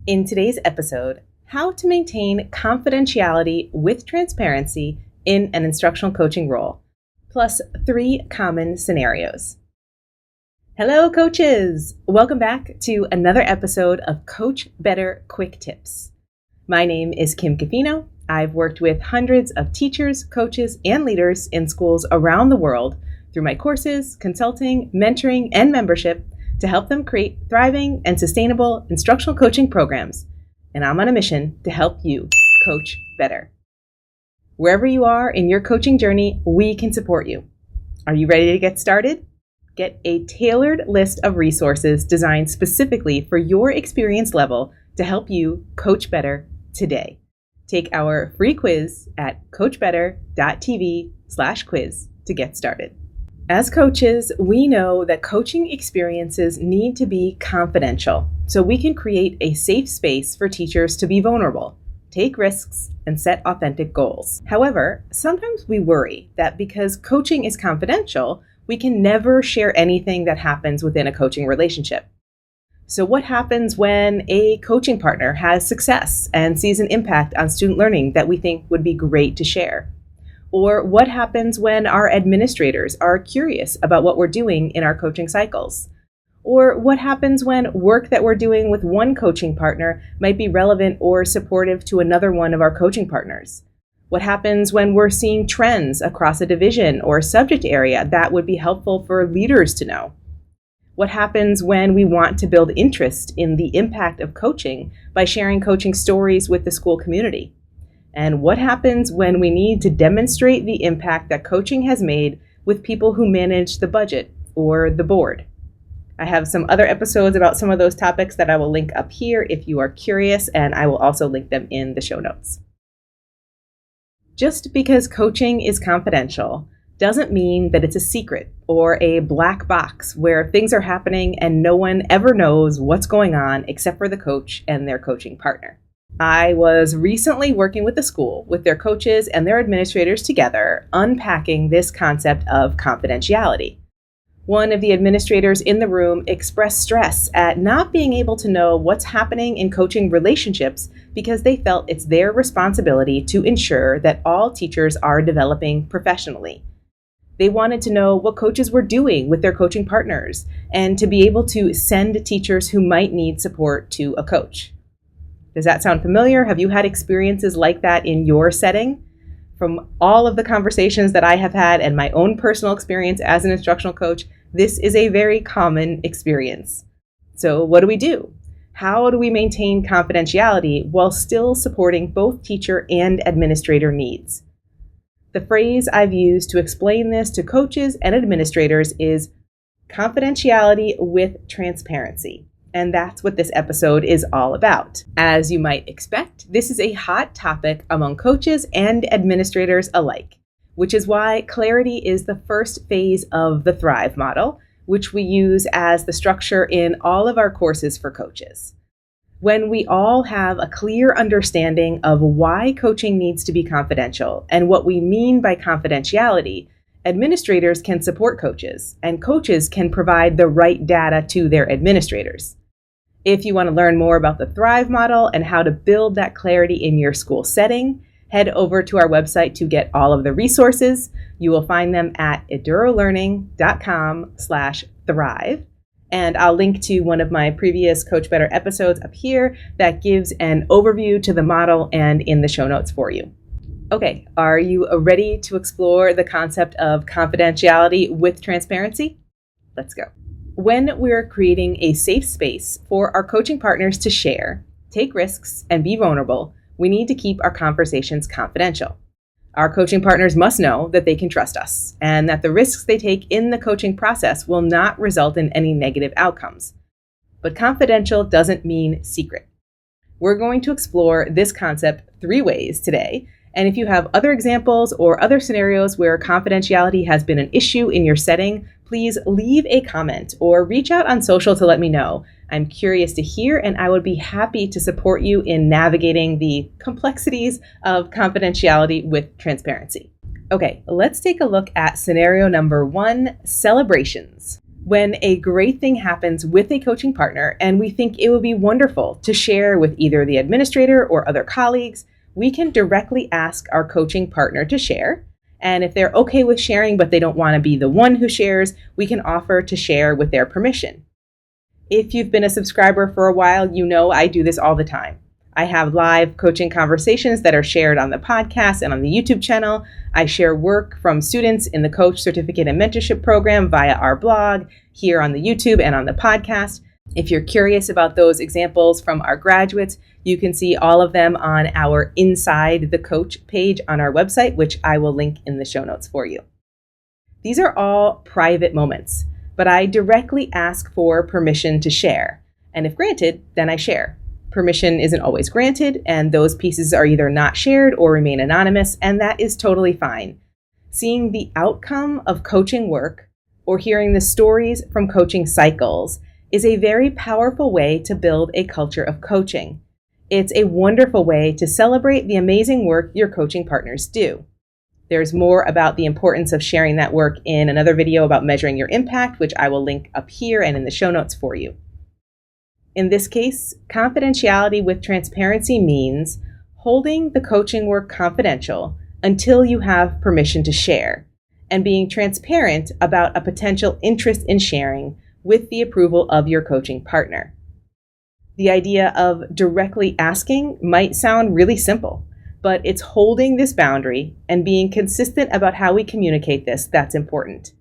In today's episode, how to maintain confidentiality with transparency in an instructional coaching role, plus 3 common scenarios. Hello, coaches! Welcome back to another episode of Coach Better Quick Tips. My name is Kim Cafino. I've worked with hundreds of teachers, coaches, and leaders in schools around the world through my courses, consulting, mentoring, and membership to help them create thriving and sustainable instructional coaching programs. And I'm on a mission to help you coach better. Wherever you are in your coaching journey, we can support you. Are you ready to get started? Get a tailored list of resources designed specifically for your experience level to help you coach better today. Take our free quiz at coachbetter.tv/quiz to get started. As coaches, we know that coaching experiences need to be confidential so we can create a safe space for teachers to be vulnerable, take risks, and set authentic goals. However, sometimes we worry that because coaching is confidential, we can never share anything that happens within a coaching relationship. So what happens when a coaching partner has success and sees an impact on student learning that we think would be great to share? Or what happens when our administrators are curious about what we're doing in our coaching cycles? Or what happens when work that we're doing with one coaching partner might be relevant or supportive to another one of our coaching partners? What happens when we're seeing trends across a division or subject area that would be helpful for leaders to know? What happens when we want to build interest in the impact of coaching by sharing coaching stories with the school community? And what happens when we need to demonstrate the impact that coaching has made with people who manage the budget or the board? I have some other episodes about some of those topics that I will link up here if you are curious, and I will also link them in the show notes. Just because coaching is confidential doesn't mean that it's a secret or a black box where things are happening and no one ever knows what's going on except for the coach and their coaching partner. I was recently working with a school with their coaches and their administrators together, unpacking this concept of confidentiality. One of the administrators in the room expressed stress at not being able to know what's happening in coaching relationships because they felt it's their responsibility to ensure that all teachers are developing professionally. They wanted to know what coaches were doing with their coaching partners and to be able to send teachers who might need support to a coach. Does that sound familiar? Have you had experiences like that in your setting? From all of the conversations that I have had and my own personal experience as an instructional coach, this is a very common experience. So what do? How do we maintain confidentiality while still supporting both teacher and administrator needs? The phrase I've used to explain this to coaches and administrators is confidentiality with transparency. And that's what this episode is all about. As you might expect, this is a hot topic among coaches and administrators alike, which is why clarity is the first phase of the Thrive model, which we use as the structure in all of our courses for coaches. When we all have a clear understanding of why coaching needs to be confidential and what we mean by confidentiality, administrators can support coaches, and coaches can provide the right data to their administrators. If you want to learn more about the Thrive model and how to build that clarity in your school setting, head over to our website to get all of the resources. You will find them at edurolearning.com/thrive. And I'll link to one of my previous Coach Better episodes up here that gives an overview to the model and in the show notes for you. Okay, are you ready to explore the concept of confidentiality with transparency? Let's go. When we're creating a safe space for our coaching partners to share, take risks, and be vulnerable, we need to keep our conversations confidential. Our coaching partners must know that they can trust us and that the risks they take in the coaching process will not result in any negative outcomes. But confidential doesn't mean secret. We're going to explore this concept 3 ways today. And if you have other examples or other scenarios where confidentiality has been an issue in your setting, please leave a comment or reach out on social to let me know. I'm curious to hear, and I would be happy to support you in navigating the complexities of confidentiality with transparency. Okay, let's take a look at scenario number 1, celebrations. When a great thing happens with a coaching partner and we think it would be wonderful to share with either the administrator or other colleagues, we can directly ask our coaching partner to share. And if they're okay with sharing, but they don't want to be the one who shares, we can offer to share with their permission. If you've been a subscriber for a while, you know I do this all the time. I have live coaching conversations that are shared on the podcast and on the YouTube channel. I share work from students in the Coach Certificate and Mentorship Program via our blog, here on the YouTube and on the podcast. If you're curious about those examples from our graduates, you can see all of them on our Inside the Coach page on our website, which I will link in the show notes for you. These are all private moments, but I directly ask for permission to share. And if granted, then I share. Permission isn't always granted, and those pieces are either not shared or remain anonymous, and that is totally fine. Seeing the outcome of coaching work or hearing the stories from coaching cycles is a very powerful way to build a culture of coaching. It's a wonderful way to celebrate the amazing work your coaching partners do. There's more about the importance of sharing that work in another video about measuring your impact, which I will link up here and in the show notes for you. In this case, confidentiality with transparency means holding the coaching work confidential until you have permission to share, and being transparent about a potential interest in sharing with the approval of your coaching partner. The idea of directly asking might sound really simple, but it's holding this boundary and being consistent about how we communicate this that's important.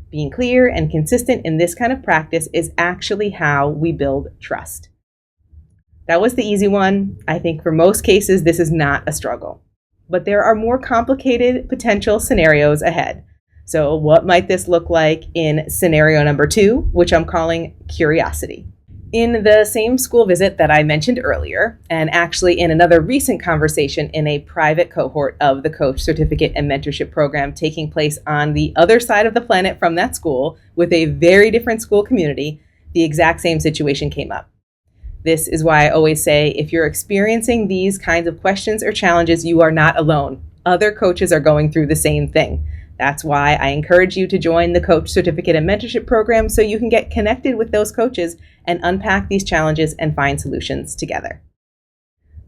Being clear and consistent in this kind of practice is actually how we build trust. That was the easy one. I think for most cases, this is not a struggle. But there are more complicated potential scenarios ahead. So what might this look like in scenario number 2, which I'm calling curiosity? In the same school visit that I mentioned earlier, and actually in another recent conversation in a private cohort of the Coach Certificate and Mentorship Program taking place on the other side of the planet from that school with a very different school community, the exact same situation came up. This is why I always say, if you're experiencing these kinds of questions or challenges, you are not alone. Other coaches are going through the same thing. That's why I encourage you to join the Coach Certificate and Mentorship Program so you can get connected with those coaches and unpack these challenges and find solutions together.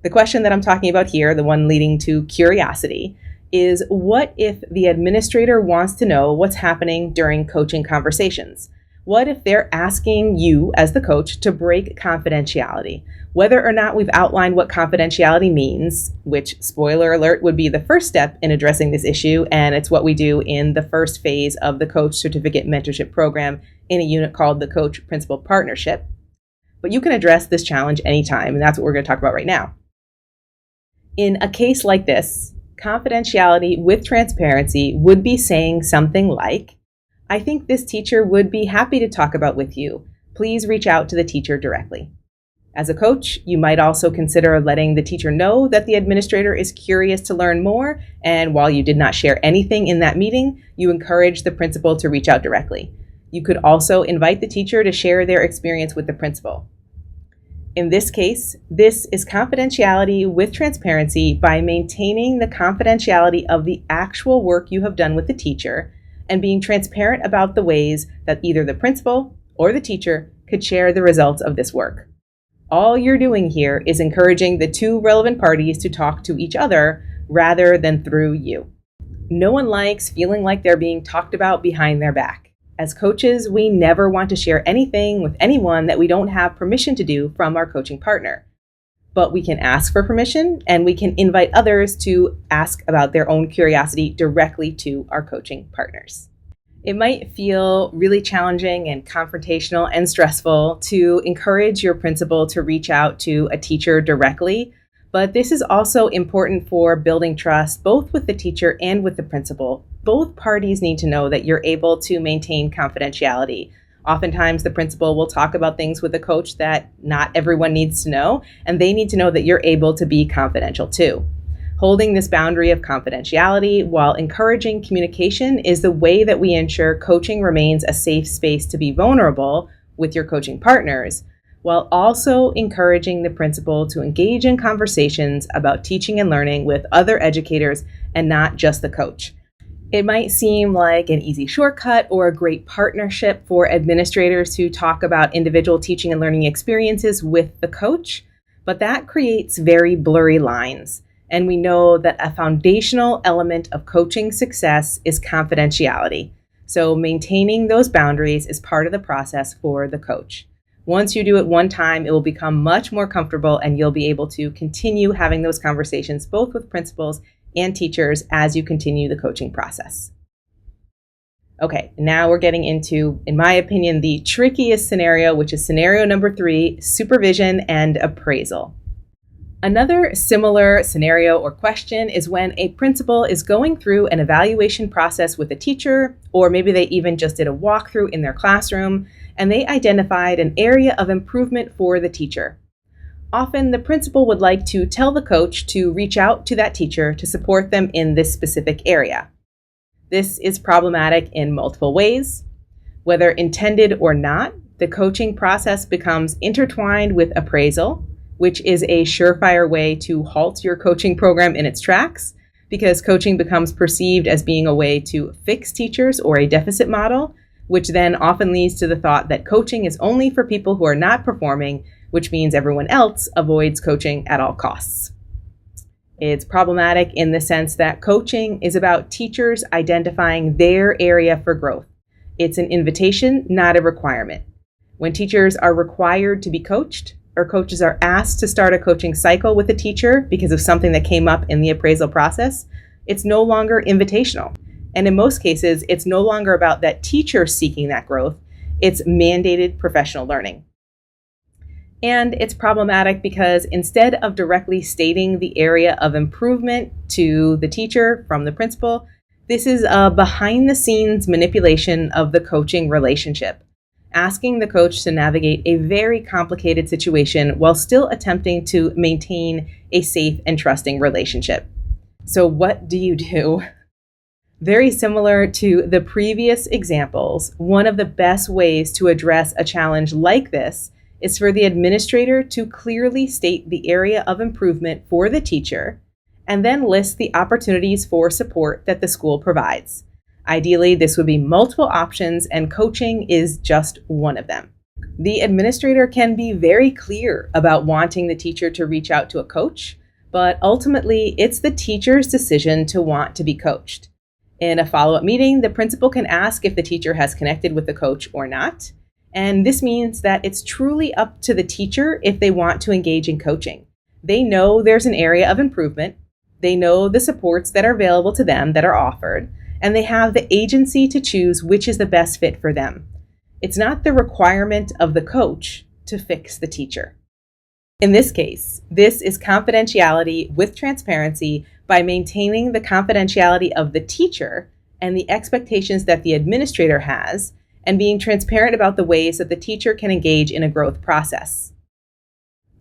The question that I'm talking about here, the one leading to curiosity, is what if the administrator wants to know what's happening during coaching conversations? What if they're asking you as the coach to break confidentiality? Whether or not we've outlined what confidentiality means, which, spoiler alert, would be the first step in addressing this issue, and it's what we do in the first phase of the Coach Certificate Mentorship Program in a unit called the Coach Principal Partnership. But you can address this challenge anytime, and that's what we're going to talk about right now. In a case like this, confidentiality with transparency would be saying something like, I think this teacher would be happy to talk about with you. Please reach out to the teacher directly. As a coach, you might also consider letting the teacher know that the administrator is curious to learn more, and while you did not share anything in that meeting, you encourage the principal to reach out directly. You could also invite the teacher to share their experience with the principal. In this case, this is confidentiality with transparency by maintaining the confidentiality of the actual work you have done with the teacher and being transparent about the ways that either the principal or the teacher could share the results of this work. All you're doing here is encouraging the two relevant parties to talk to each other rather than through you. No one likes feeling like they're being talked about behind their back. As coaches, we never want to share anything with anyone that we don't have permission to do from our coaching partner. But we can ask for permission, and we can invite others to ask about their own curiosity directly to our coaching partners. It might feel really challenging and confrontational and stressful to encourage your principal to reach out to a teacher directly, but this is also important for building trust both with the teacher and with the principal. Both parties need to know that you're able to maintain confidentiality. Oftentimes, the principal will talk about things with the coach that not everyone needs to know, and they need to know that you're able to be confidential too. Holding this boundary of confidentiality while encouraging communication is the way that we ensure coaching remains a safe space to be vulnerable with your coaching partners, while also encouraging the principal to engage in conversations about teaching and learning with other educators and not just the coach. It might seem like an easy shortcut or a great partnership for administrators to talk about individual teaching and learning experiences with the coach, but that creates very blurry lines. And we know that a foundational element of coaching success is confidentiality. So maintaining those boundaries is part of the process for the coach. Once you do it one time, it will become much more comfortable and you'll be able to continue having those conversations both with principals and teachers as you continue the coaching process. Okay, now we're getting into, in my opinion, the trickiest scenario, which is scenario number 3, supervision and appraisal. Another similar scenario or question is when a principal is going through an evaluation process with a teacher, or maybe they even just did a walkthrough in their classroom, and they identified an area of improvement for the teacher. Often the principal would like to tell the coach to reach out to that teacher to support them in this specific area. This is problematic in multiple ways. Whether intended or not, the coaching process becomes intertwined with appraisal, which is a surefire way to halt your coaching program in its tracks, because coaching becomes perceived as being a way to fix teachers or a deficit model, which then often leads to the thought that coaching is only for people who are not performing, which means everyone else avoids coaching at all costs. It's problematic in the sense that coaching is about teachers identifying their area for growth. It's an invitation, not a requirement. When teachers are required to be coached, or coaches are asked to start a coaching cycle with a teacher because of something that came up in the appraisal process, it's no longer invitational. And in most cases, it's no longer about that teacher seeking that growth. It's mandated professional learning. And it's problematic because instead of directly stating the area of improvement to the teacher from the principal, this is a behind-the-scenes manipulation of the coaching relationship, asking the coach to navigate a very complicated situation while still attempting to maintain a safe and trusting relationship. So what do you do? Very similar to the previous examples, one of the best ways to address a challenge like this is for the administrator to clearly state the area of improvement for the teacher and then list the opportunities for support that the school provides. Ideally, this would be multiple options, and coaching is just one of them. The administrator can be very clear about wanting the teacher to reach out to a coach, but ultimately, it's the teacher's decision to want to be coached. In a follow-up meeting, the principal can ask if the teacher has connected with the coach or not, and this means that it's truly up to the teacher if they want to engage in coaching. They know there's an area of improvement, they know the supports that are available to them that are offered, and they have the agency to choose which is the best fit for them. It's not the requirement of the coach to fix the teacher. In this case, this is confidentiality with transparency by maintaining the confidentiality of the teacher and the expectations that the administrator has, and being transparent about the ways that the teacher can engage in a growth process.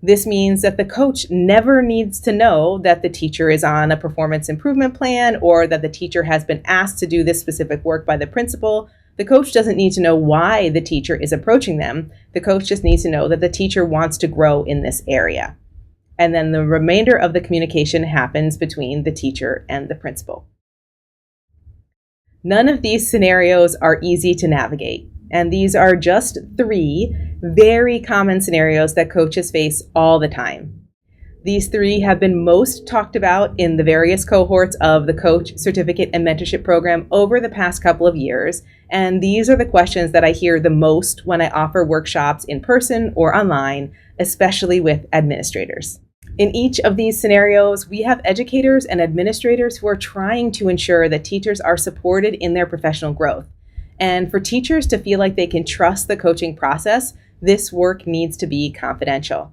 This means that the coach never needs to know that the teacher is on a performance improvement plan or that the teacher has been asked to do this specific work by the principal. The coach doesn't need to know why the teacher is approaching them. The coach just needs to know that the teacher wants to grow in this area. And then the remainder of the communication happens between the teacher and the principal. None of these scenarios are easy to navigate, and these are just 3 very common scenarios that coaches face all the time. These 3 have been most talked about in the various cohorts of the Coach Certificate and Mentorship Program over the past couple of years, and these are the questions that I hear the most when I offer workshops in person or online, especially with administrators. In each of these scenarios, we have educators and administrators who are trying to ensure that teachers are supported in their professional growth. And for teachers to feel like they can trust the coaching process, this work needs to be confidential.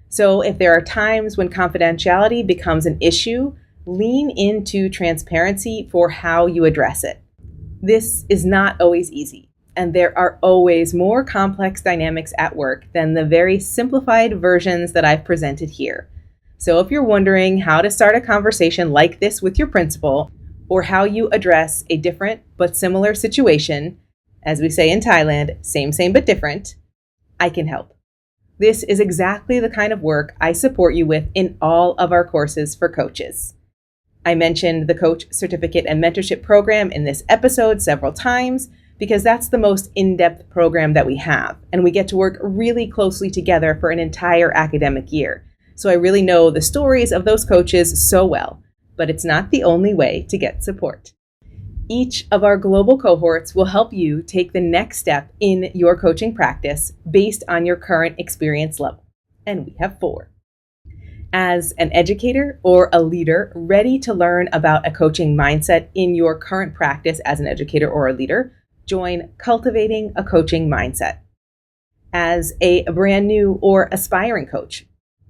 So if there are times when confidentiality becomes an issue, lean into transparency for how you address it. This is not always easy, and there are always more complex dynamics at work than the very simplified versions that I've presented here. So if you're wondering how to start a conversation like this with your principal, or how you address a different but similar situation, as we say in Thailand, same but different, I can help. This is exactly the kind of work I support you with in all of our courses for coaches. I mentioned the Coach Certificate and Mentorship Program in this episode several times because that's the most in-depth program that we have, and we get to work really closely together for an entire academic year. So I really know the stories of those coaches so well, but it's not the only way to get support. Each of our global cohorts will help you take the next step in your coaching practice based on your current experience level, and we have 4. As an educator or a leader ready to learn about a coaching mindset in your current practice as an educator or a leader, join Cultivating a Coaching Mindset. As a brand new or aspiring coach,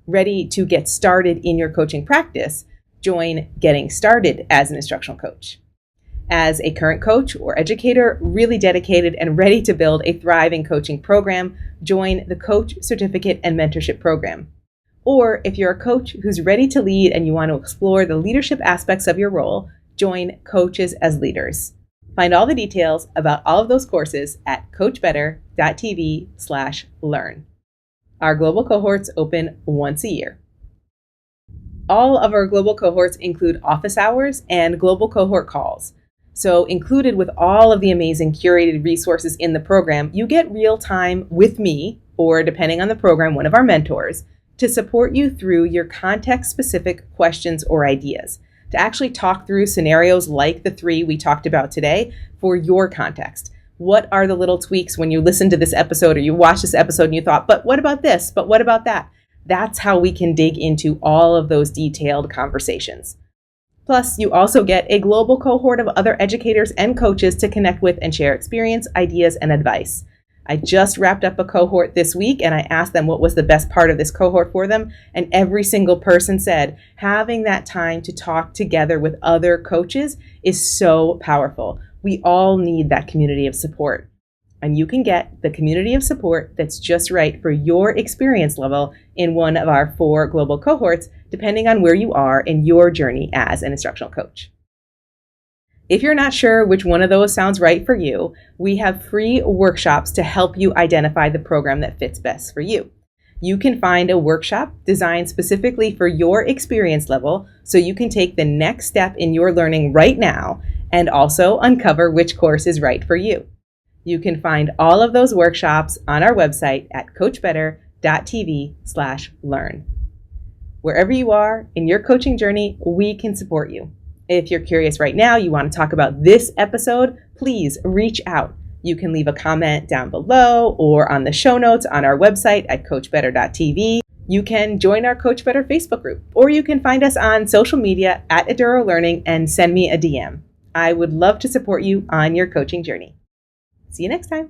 ready to get started in your coaching practice, join Getting Started as an Instructional Coach. As a current coach or educator really dedicated and ready to build a thriving coaching program, join the Coach Certificate and Mentorship Program. Or if you're a coach who's ready to lead and you want to explore the leadership aspects of your role, join Coaches as Leaders. Find all the details about all of those courses at coachbetter.tv/learn. Our global cohorts open once a year. All of our global cohorts include office hours and global cohort calls. So included with all of the amazing curated resources in the program, you get real time with me, or depending on the program, one of our mentors, to support you through your context-specific questions or ideas, to actually talk through scenarios like the 3 we talked about today for your context. What are the little tweaks when you listen to this episode or you watch this episode and you thought, but what about this? But what about that? That's how we can dig into all of those detailed conversations. Plus, you also get a global cohort of other educators and coaches to connect with and share experience, ideas, and advice. I just wrapped up a cohort this week and I asked them what was the best part of this cohort for them. And every single person said having that time to talk together with other coaches is so powerful. We all need that community of support. And you can get the community of support that's just right for your experience level in one of our 4 global cohorts, depending on where you are in your journey as an instructional coach. If you're not sure which one of those sounds right for you, we have free workshops to help you identify the program that fits best for you. You can find a workshop designed specifically for your experience level so you can take the next step in your learning right now and also uncover which course is right for you. You can find all of those workshops on our website at coachbetter.tv/learn. Wherever you are in your coaching journey, we can support you. If you're curious right now, you want to talk about this episode, please reach out. You can leave a comment down below or on the show notes on our website at coachbetter.tv. You can join our Coach Better Facebook group, or you can find us on social media at Eduro Learning and send me a DM. I would love to support you on your coaching journey. See you next time.